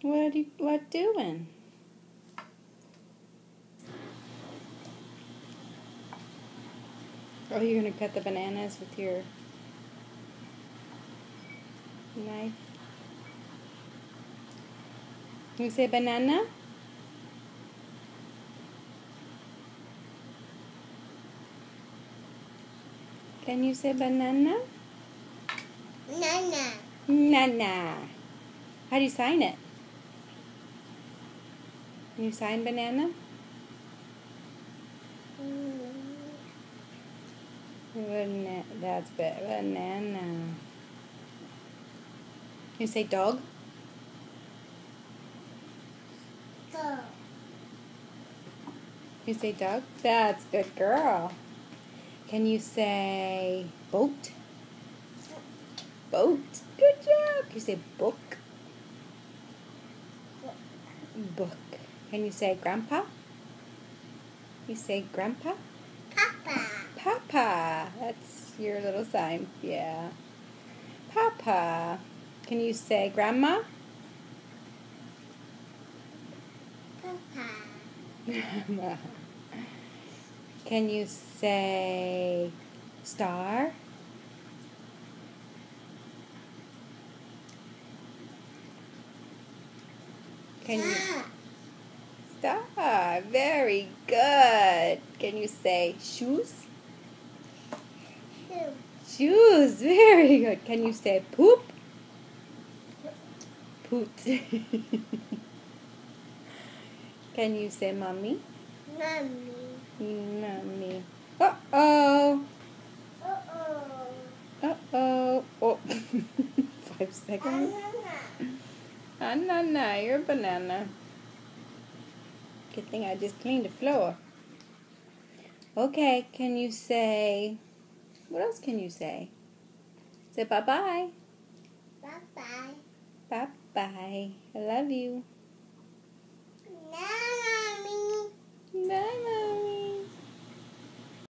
What doing? Oh, you're gonna cut the bananas with your knife? Can you say banana? Can you say banana? Nana. Nana. How do you sign it? Can you sign banana? That's banana. Can you say dog? Go. Can you say dog? That's good girl. Can you say boat? Boat. Good job. Can you say book? Book. Can you say grandpa? You say grandpa? Papa. Papa. That's your little sign. Yeah. Papa. Can you say grandma? Papa. Grandma. Can you say star? Can you star? Very good. Can you say shoes? Shoe. Shoes. Very good. Can you say poop? Poot. Can you say mommy? Mommy. Mommy. Uh-oh. Uh-oh. Uh-oh. Oh. 5 seconds. Banana. You're a banana. Good thing I just cleaned the floor. Okay, can you say... What else can you say? Say bye-bye. Bye-bye. Bye-bye. I love you.